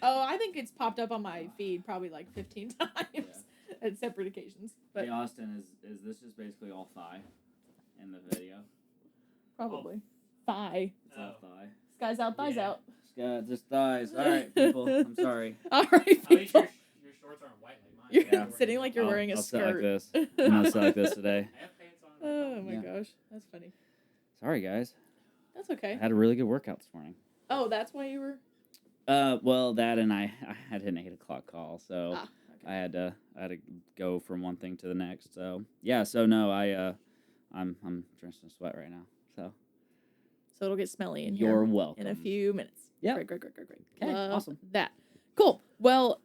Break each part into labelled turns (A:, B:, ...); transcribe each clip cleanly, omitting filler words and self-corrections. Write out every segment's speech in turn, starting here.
A: Oh, I think it's popped up on my feed probably like 15 times at separate occasions. But
B: hey, Austin, is this just basically all thigh in the video?
A: Probably. Thigh.
B: It's all thigh.
A: Skies out, thighs out.
B: Scott, just thighs. All right, people. I'm sorry.
A: All right, people.
C: At least your shorts aren't white like mine.
A: You're sitting like you're wearing a skirt.
B: I'll sit like this. I'm going to sit like this today.
C: I have pants on.
A: Oh my gosh. That's funny.
B: Sorry, guys.
A: That's okay.
B: I had a really good workout this morning.
A: Oh, that's why you were...
B: Well, that and I had an 8 o'clock call, so
A: okay.
B: I had to go from one thing to the next. So yeah, so no, I'm drenched in sweat right now. So
A: it'll get smelly in here.
B: You're welcome.
A: In a few minutes.
B: Yeah.
A: Great.
B: Okay, awesome.
A: That. Cool. Well,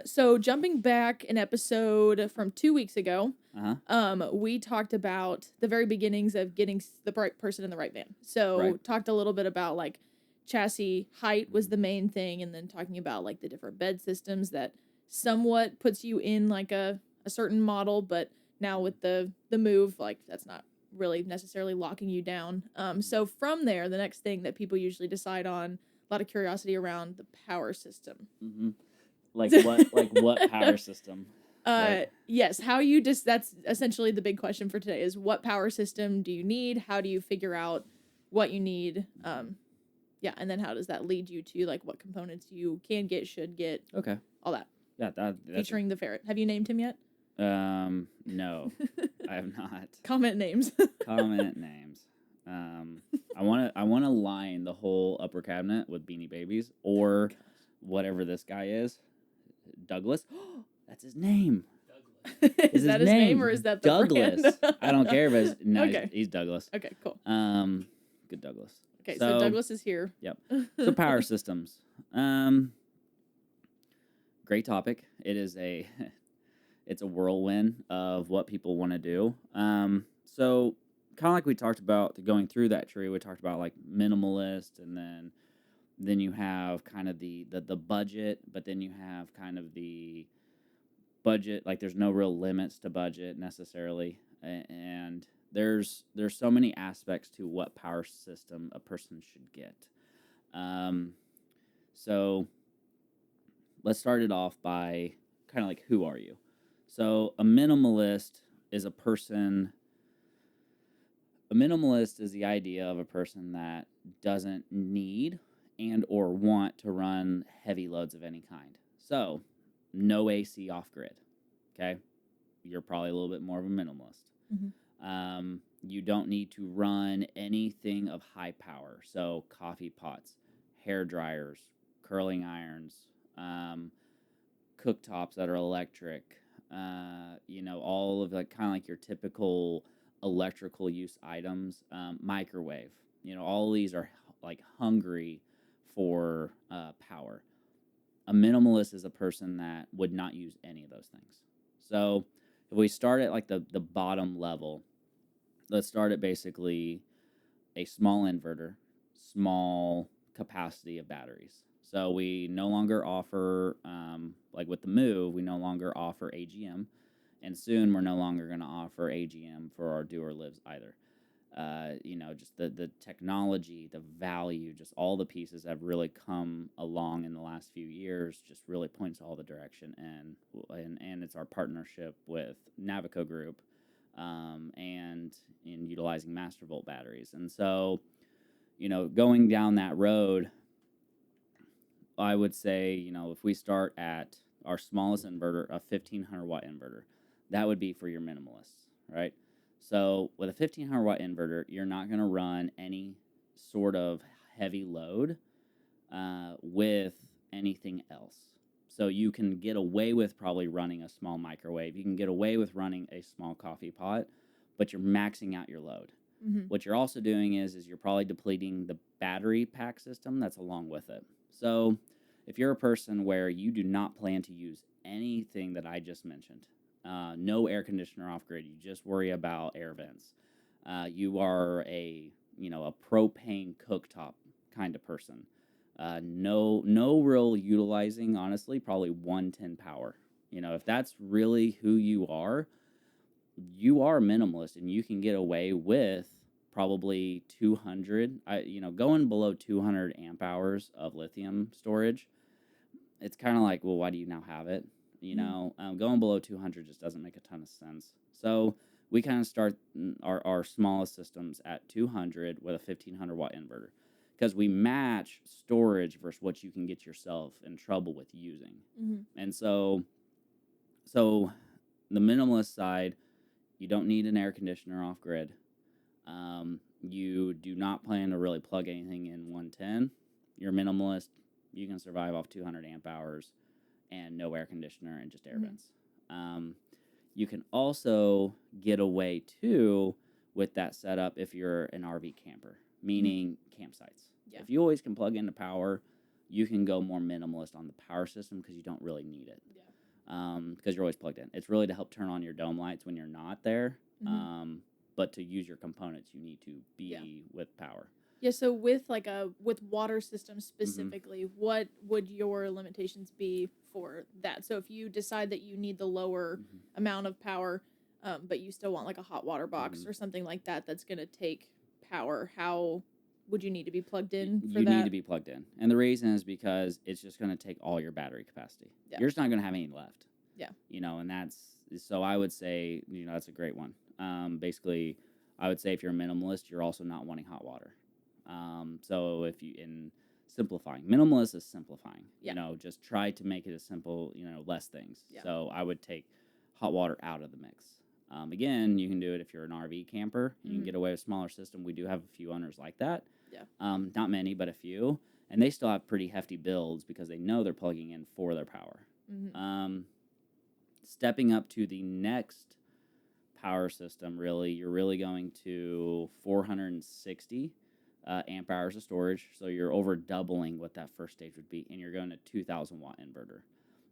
A: so jumping back an episode from 2 weeks ago, we talked about the very beginnings of getting the right person in the right van. So talked a little bit about like chassis height was the main thing, and then talking about like the different bed systems that somewhat puts you in like a certain model, but now with the move, like that's not really necessarily locking you down. So from there, the next thing that people usually decide on, a lot of curiosity around the power system.
B: Mm-hmm. Like what power system?
A: Yes. How you that's essentially the big question for today is what power system do you need? How do you figure out what you need? Yeah. And then how does that lead you to like what components you can get, should get.
B: Okay.
A: All that.
B: Yeah. That's
A: featuring the ferret. Have you named him yet?
B: No, I have not.
A: Comment names.
B: Comment names. I want to line the whole upper cabinet with Beanie Babies or whatever this guy is. Douglas. That's his name.
A: Is that his name or is that the
B: Douglas?
A: brand?
B: I don't care if it's no.
A: Okay.
B: He's Douglas.
A: Okay, cool.
B: Good Douglas.
A: Okay, so Douglas is here.
B: Yep. So power systems. Great topic. It is it's a whirlwind of what people want to do. So kind of like we talked about going through that tree, we talked about like minimalist, and then you have kind of the budget, but then you have kind of the budget, like there's no real limits to budget necessarily, and there's so many aspects to what power system a person should get. So let's start it off by kind of like, who are you? So a minimalist is a minimalist is the idea of a person that doesn't need and or want to run heavy loads of any kind. So no AC off grid. Okay. You're probably a little bit more of a minimalist. Mm-hmm. You don't need to run anything of high power. So coffee pots, hair dryers, curling irons, cooktops that are electric, all of like kind of like your typical electrical use items, microwave, all of these are like hungry for power. A minimalist is a person that would not use any of those things. So if we start at like the bottom level, let's start at basically a small inverter, small capacity of batteries. So we no longer offer, like with the move, we no longer offer AGM, and soon we're no longer going to offer AGM for our doer lives either. Just the technology, the value, just all the pieces have really come along in the last few years, just really points all the direction, and it's our partnership with Navico Group, and in utilizing Mastervolt batteries. And so, going down that road, I would say, if we start at our smallest inverter, a 1500 watt inverter, that would be for your minimalists, right? So with a 1500 watt inverter, you're not going to run any sort of heavy load with anything else. So you can get away with probably running a small microwave. You can get away with running a small coffee pot, but you're maxing out your load. Mm-hmm. What you're also doing is you're probably depleting the battery pack system that's along with it. So if you're a person where you do not plan to use anything that I just mentioned, no air conditioner off grid, you just worry about air vents, you are a propane cooktop kind of person, no real utilizing, honestly, probably 110 power. If that's really who you are minimalist, and you can get away with probably 200, going below 200 amp hours of lithium storage it's kind of like, well, why do you now have it? Going below 200 just doesn't make a ton of sense. So we kind of start our smallest systems at 200 with a 1500 watt inverter, because we match storage versus what you can get yourself in trouble with using. And so the minimalist side, you don't need an air conditioner off grid. You do not plan to really plug anything in 110. You're minimalist. You can survive off 200 amp hours and no air conditioner and just air vents. You can also get away, too, with that setup if you're an RV camper, meaning campsites. Yeah. If you always can plug into power, you can go more minimalist on the power system because you don't really need it. Because you're always plugged in. It's really to help turn on your dome lights when you're not there. But to use your components, you need to be with power.
A: Yeah, so with water systems specifically, what would your limitations be for that? So if you decide that you need the lower amount of power, but you still want like a hot water box or something like that that's going to take power, how would you need to be plugged in for that?
B: You need to be plugged in. And the reason is because it's just going to take all your battery capacity. Yeah. You're just not going to have any left.
A: Yeah.
B: And so I would say, that's a great one. Basically, I would say if you're a minimalist, you're also not wanting hot water. So in simplifying, minimalist is simplifying. Yeah. Just try to make it as simple, less things. Yeah. So I would take hot water out of the mix. Again, you can do it if you're an RV camper. You can get away with a smaller system. We do have a few owners like that. Yeah. Not many, but a few. And they still have pretty hefty builds because they know they're plugging in for their power. Stepping up to the next power system, you're really going to 460 amp hours of storage. So you're over doubling what that first stage would be, and you're going to 2,000 watt inverter.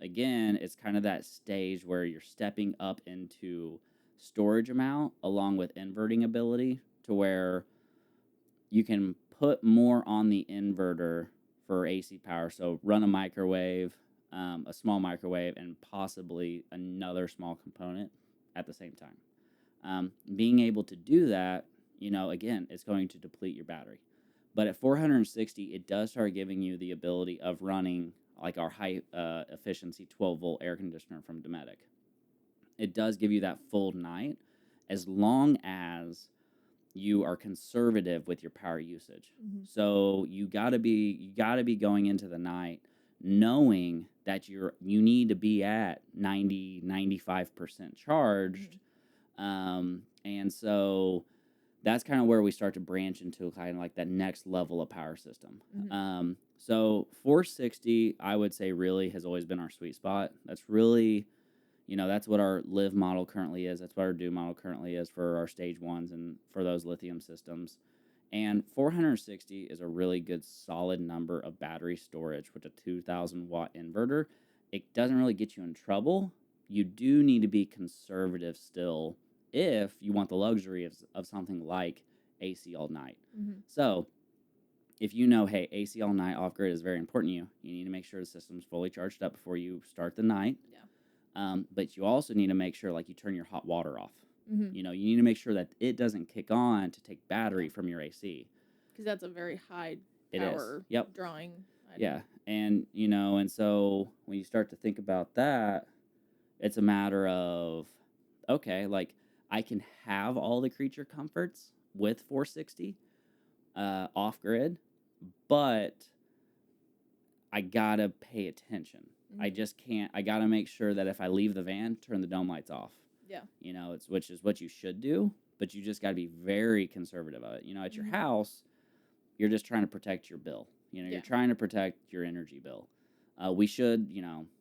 B: Again, it's kind of that stage where you're stepping up into storage amount along with inverting ability to where you can put more on the inverter for AC power. So run a microwave, a small microwave, and possibly another small component at the same time. Being able to do that, again, it's going to deplete your battery. But at 460, it does start giving you the ability of running like our high efficiency 12-volt air conditioner from Dometic. It does give you that full night as long as you are conservative with your power usage. So you gotta be going into the night knowing that you need to be at 95% charged. And so that's kind of where we start to branch into kind of like that next level of power system. So 460, I would say, really has always been our sweet spot. That's really, that's what our live model currently is. That's what our do model currently is for our stage ones and for those lithium systems. And 460 is a really good solid number of battery storage with a 2,000 watt inverter. It doesn't really get you in trouble. You do need to be conservative still if you want the luxury of something like AC all night. So if hey, AC all night off grid is very important to you, you need to make sure the system's fully charged up before you start the night. Yeah. But you also need to make sure you turn your hot water off. You need to make sure that it doesn't kick on to take battery from your AC.
A: Because that's a very high power drawing item.
B: Yeah. And, and so when you start to think about that, it's a matter of, okay, I can have all the creature comforts with 460 off grid, but I gotta pay attention. I just can't. I gotta make sure that if I leave the van, turn the dome lights off. Yeah. Which is what you should do, but you just gotta be very conservative of it. At your house, you're just trying to protect your bill. You're trying to protect your energy bill. We should,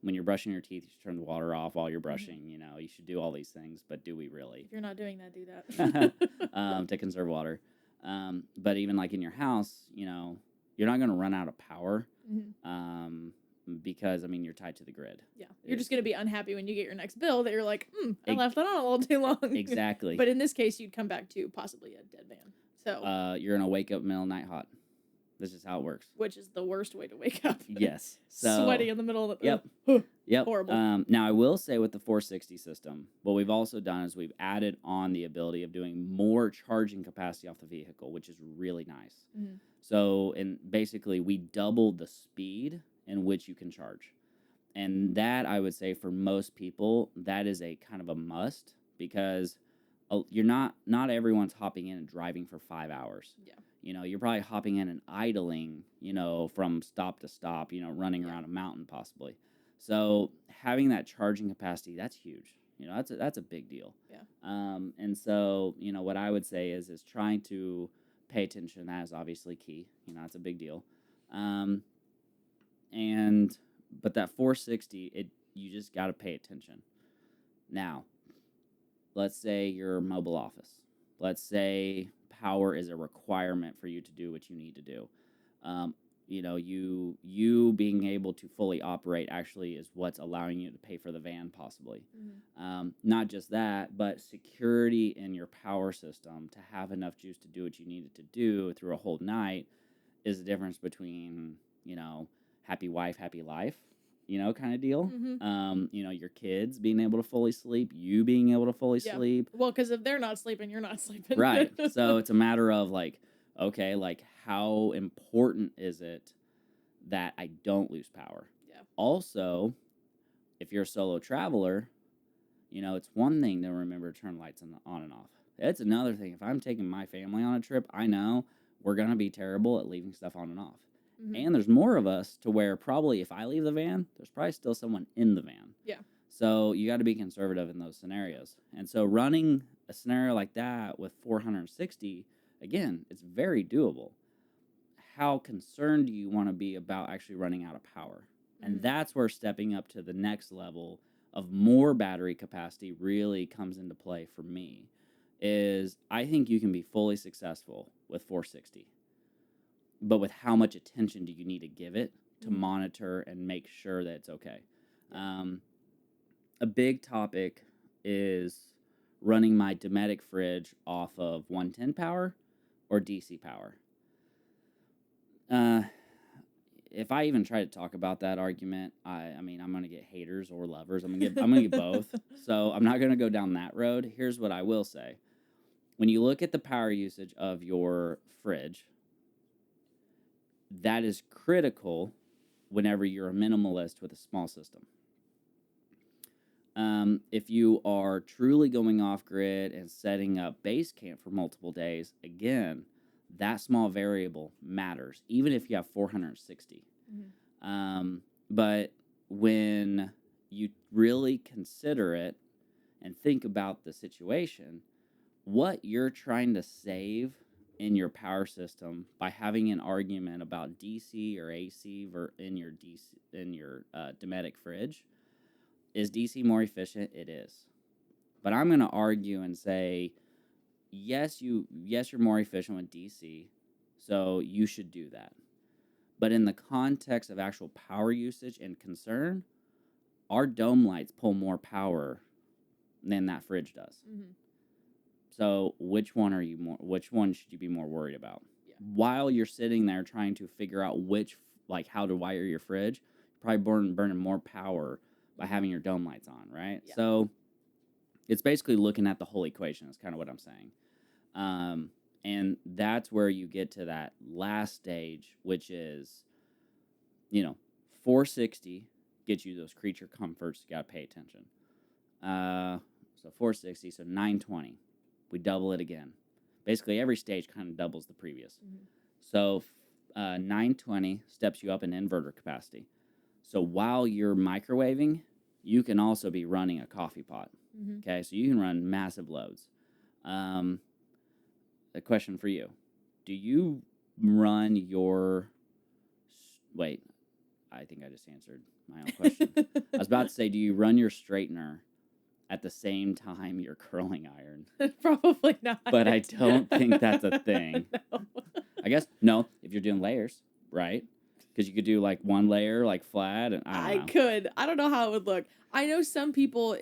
B: when you're brushing your teeth, you should turn the water off while you're brushing. You should do all these things, but do we really?
A: If you're not doing that, do that.
B: To conserve water. But even in your house, you're not going to run out of power because, you're tied to the grid.
A: Yeah. You're just going to be unhappy when you get your next bill that you're like, I left that on all day long.
B: Exactly.
A: But in this case, you'd come back to possibly a dead van. So
B: you're going to wake up middle of the night hot. This is how it works.
A: Which is the worst way to wake up.
B: Yes. So,
A: sweaty in the middle of the...
B: Yep.
A: Horrible.
B: Now, I will say with the 460 system, what we've also done is we've added on the ability of doing more charging capacity off the vehicle, which is really nice. So, and basically, we doubled the speed in which you can charge. And that, I would say, for most people, that is a kind of a must, because you're not everyone's hopping in and driving for 5 hours.
A: Yeah.
B: You're probably hopping in and idling, from stop to stop, running around a mountain possibly. So having that charging capacity, that's huge. That's a big deal.
A: Yeah.
B: And so, what I would say is trying to pay attention. That is obviously key. That's a big deal. But that 460, you just got to pay attention. Now, let's say you're a mobile office. Let's say power is a requirement for you to do what you need to do. You being able to fully operate actually is what's allowing you to pay for the van, possibly.
A: Mm-hmm.
B: Not just that, but security in your power system to have enough juice to do what you needed to do through a whole night is the difference between, happy wife, happy life, kind of deal.
A: Mm-hmm.
B: Your kids being able to fully sleep, you being able to fully sleep.
A: Well, because if they're not sleeping, you're not sleeping.
B: Right. So it's a matter of okay, how important is it that I don't lose power?
A: Yeah.
B: Also, if you're a solo traveler, it's one thing to remember to turn lights on and off. It's another thing. If I'm taking my family on a trip, I know we're going to be terrible at leaving stuff on and off.
A: Mm-hmm.
B: And there's more of us to where probably if I leave the van, there's probably still someone in the van.
A: Yeah.
B: So you got to be conservative in those scenarios. And so running a scenario like that with 460, again, it's very doable. How concerned do you want to be about actually running out of power? Mm-hmm. And that's where stepping up to the next level of more battery capacity really comes into play for me. Is I think you can be fully successful with 460. But with how much attention do you need to give it to monitor and make sure that it's okay? A big topic is running my Dometic fridge off of 110 power or DC power. If I even try to talk about that argument, I mean, I'm going to get haters or lovers. I'm going to get both. So I'm not going to go down that road. Here's what I will say. When you look at the power usage of your fridge, that is critical whenever you're a minimalist with a small system. If you are truly going off grid and setting up base camp for multiple days, again, that small variable matters, even if you have 460. Mm-hmm. But when you really consider it and think about the situation, what you're trying to save in your power system by having an argument about DC or AC in your Dometic fridge, is DC more efficient? It is. But I'm going to argue and say, yes, you're more efficient with DC, so you should do that. But in the context of actual power usage and concern, our dome lights pull more power than that fridge does. Mm-hmm. So which one should you be more worried about? Yeah. While you're sitting there trying to figure out how to wire your fridge, you're probably burning more power by having your dome lights on, right? Yeah. So it's basically looking at the whole equation is kind of what I'm saying. And that's where you get to that last stage, which is, 460 gets you those creature comforts. You got to pay attention. So 460, so 920. We double it again. Basically, every stage kind of doubles the previous. Mm-hmm. So 920 steps you up in inverter capacity. So while you're microwaving, you can also be running a coffee pot. Mm-hmm. Okay, so you can run massive loads. A question for you. Do you run your... Wait, I think I just answered my own question. I was about to say, do you run your straightener at the same time your curling iron?
A: Probably not.
B: But I don't think that's a thing.
A: No.
B: I guess, no, if you're doing layers, right? Because you could do one layer flat, and I
A: could. I don't know how it would look. I know some people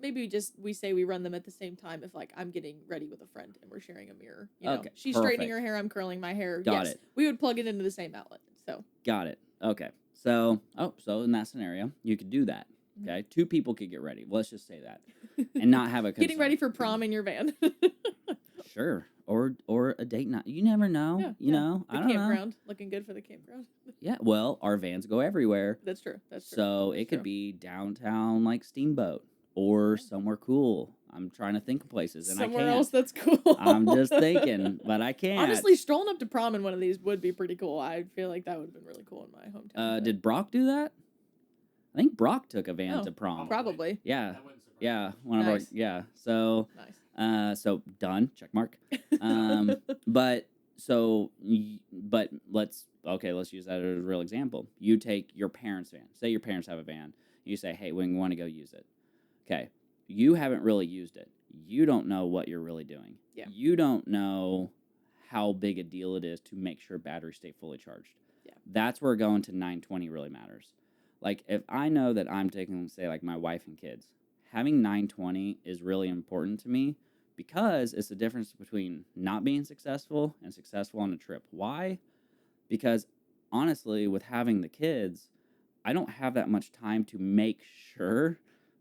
A: maybe we say we run them at the same time if I'm getting ready with a friend and we're sharing a mirror. Okay, she's straightening her hair, I'm curling my hair.
B: Got it.
A: We would plug it into the same outlet. So
B: got it. Okay. So in that scenario, you could do that. Okay, 2 people could get ready. Well, let's just say that, and not have a concern.
A: Getting ready for prom in your van.
B: Sure, or a date night. You never know. Yeah, you know.
A: The campground looking good for the campground.
B: Yeah, well, our vans go everywhere.
A: That's true. That's true.
B: So
A: That's
B: it could
A: true.
B: be downtown like Steamboat or somewhere cool. I'm trying to think of places and
A: somewhere
B: I can't.
A: else that's cool.
B: I'm just thinking, but I can't.
A: Honestly, strolling up to prom in one of these would be pretty cool. I feel like that would have been really cool in my hometown.
B: Did Brock do that? I think Brock took a van to prom.
A: Probably.
B: Yeah.
C: That wouldn't surprise
B: Yeah.
C: me.
B: One of our, yeah. So, so done. Check mark. But let's use that as a real example. You take your parents' van. Say your parents have a van. You say, hey, we want to go use it. Okay. You haven't really used it. You don't know what you're really doing.
A: Yeah.
B: You don't know how big a deal it is to make sure batteries stay fully charged.
A: Yeah.
B: That's where going to 920 really matters. Like, if I know that I'm taking, say, like my wife and kids, having 920 is really important to me because it's the difference between not being successful and successful on a trip. Why? Because, honestly, with having the kids, I don't have that much time to make sure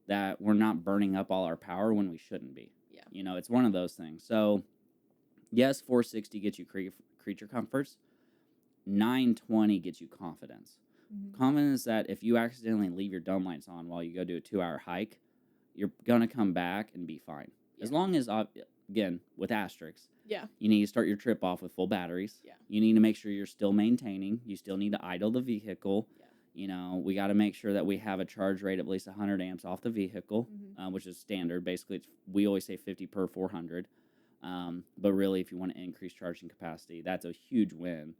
B: that we're not burning up all our power when we shouldn't be.
A: Yeah.
B: You know, it's one of those things. So, yes, 460 gets you creature comforts. 920 gets you confidence.
A: Mm-hmm.
B: Confidence that if you accidentally leave your dome lights on while you go do a 2-hour hike, you're going to come back and be fine. Yeah. As long as, again, with asterisks, you need to start your trip off with full batteries.
A: Yeah.
B: You need to make sure you're still maintaining. You still need to idle the vehicle.
A: Yeah.
B: You know, we got to make sure that we have a charge rate at least 100 amps off the vehicle, which is standard. Basically, we always say 50 per 400. But really, if you want to increase charging capacity, that's a huge win.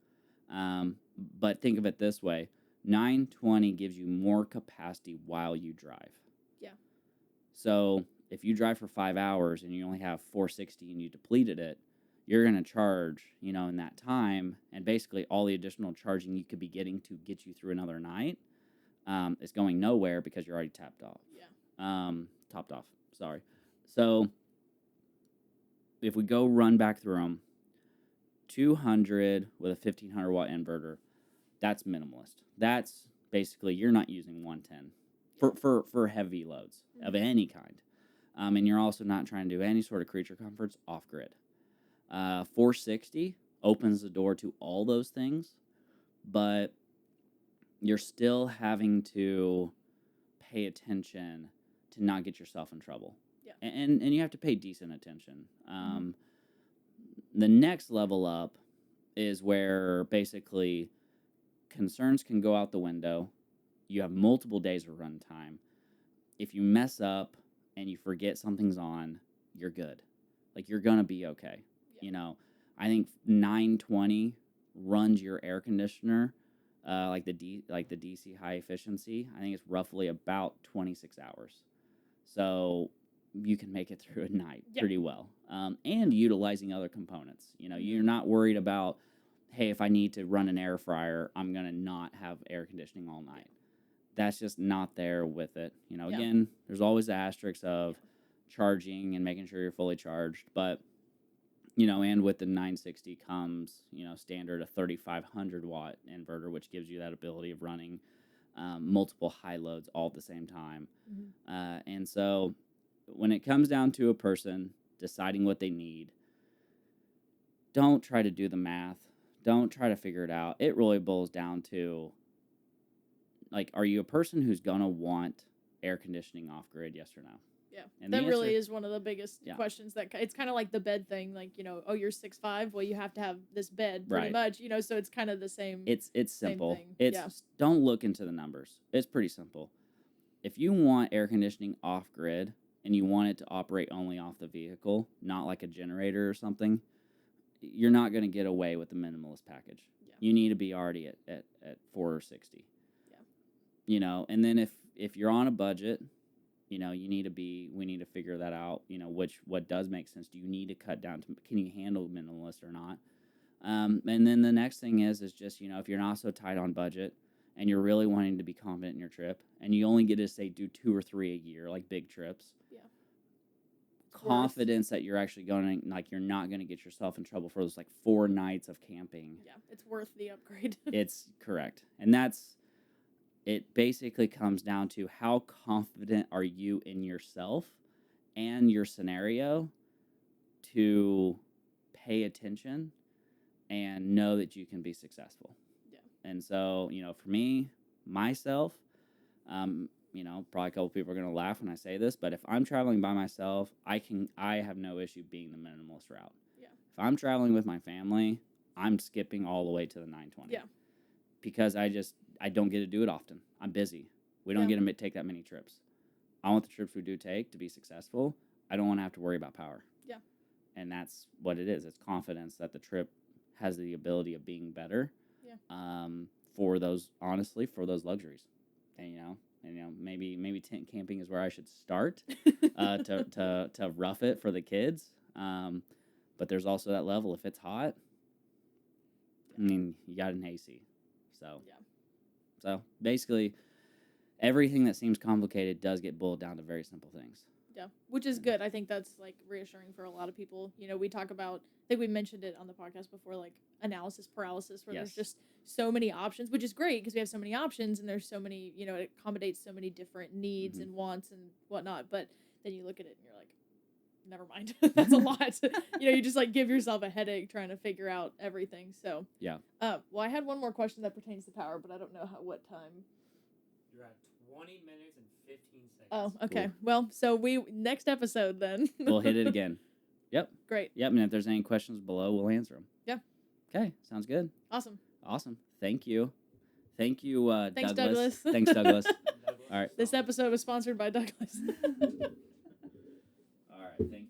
B: But think of it this way. 920 gives you more capacity while you drive.
A: Yeah.
B: So if you drive for 5 hours and you only have 460 and you depleted it, you're going to charge, you know, in that time. And basically all the additional charging you could be getting to get you through another night is going nowhere because you're already topped off. Sorry. So if we go run back through them, 200 with a 1500 watt inverter, that's minimalist. That's basically you're not using 110 for heavy loads of any kind. And you're also not trying to do any sort of creature comforts off grid. 460 opens the door to all those things, but you're still having to pay attention to not get yourself in trouble.
A: Yeah.
B: And you have to pay decent attention. The next level up is where basically concerns can go out the window. You have multiple days of runtime. If you mess up and you forget something's on, you're good. Like, you're going to be okay. Yeah. You know, I think 920 runs your air conditioner, like the DC high efficiency. I think it's roughly about 26 hours. So you can make it through a night pretty well. And utilizing other components. You know, you're not worried about, hey, if I need to run an air fryer, I'm going to not have air conditioning all night. That's just not there with it. You know, again, there's always the asterisks of charging and making sure you're fully charged. But, you know, and with the 960 comes, you know, standard a 3,500 watt inverter, which gives you that ability of running multiple high loads all at the same time. And so when it comes down to a person deciding what they need, don't try to do the math. Don't try to figure it out. It really boils down to, like, are you a person who's going to want air conditioning off grid, yes or no?
A: Yeah.
B: And
A: that really is one of the biggest questions. That it's kind of like the bed thing. Like, you know, oh, you're 6'5", well, you have to have this bed pretty much, you know, so it's kind of the same.
B: It's simple. Don't look into the numbers. It's pretty simple. If you want air conditioning off grid and you want it to operate only off the vehicle, not like a generator or something, you're not going to get away with the minimalist package. Yeah. You need to be already at 460. Yeah. You know, and then if you're on a budget, you know, we need to figure that out, you know, what does make sense. Do you need to cut down can you handle minimalist or not? And then the next thing is just, you know, if you're not so tight on budget and you're really wanting to be confident in your trip and you only get to say do 2 or 3 a year, like big trips. Yeah. Confidence that you're actually going to, like, you're not going to get yourself in trouble for those like 4 nights of camping.
A: Yeah. It's worth the upgrade.
B: It's correct. And it basically comes down to how confident are you in yourself and your scenario to pay attention and know that you can be successful. And so, for me, myself, probably a couple people are going to laugh when I say this, but if I'm traveling by myself, I have no issue being the minimalist route.
A: Yeah.
B: If I'm traveling with my family, I'm skipping all the way to the 920.
A: Yeah.
B: Because I don't get to do it often. I'm busy. We don't get to take that many trips. I want the trips we do take to be successful. I don't want to have to worry about power.
A: Yeah.
B: And that's what it is. It's confidence that the trip has the ability of being better.
A: Yeah.
B: For those luxuries. And maybe tent camping is where I should start to rough it for the kids. But there's also that level. If it's hot, I mean, you got an AC. So basically, everything that seems complicated does get boiled down to very simple things.
A: Yeah, which is good. I think that's like reassuring for a lot of people. We talk about, I think we mentioned it on the podcast before, like analysis paralysis, where there's just so many options, which is great because we have so many options and there's so many, it accommodates so many different needs and wants and whatnot. But then you look at it and you're like, never mind. That's a lot. You just like give yourself a headache trying to figure out everything. So
B: yeah.
A: Well, I had one more question that pertains to power, but I don't know what time.
C: You're at 20 minutes and 15 seconds.
A: Oh, okay.
B: Cool.
A: Well, so next episode then.
B: We'll hit it again. Yep.
A: Great.
B: Yep. And if there's any questions below, we'll answer them.
A: Yeah.
B: Okay. Sounds good.
A: Awesome.
B: Thank you. Thank you,
A: Thanks,
B: Douglas.
A: Douglas.
B: Thanks, Douglas. All right.
A: This episode was sponsored by Douglas.
B: All right. Thank you.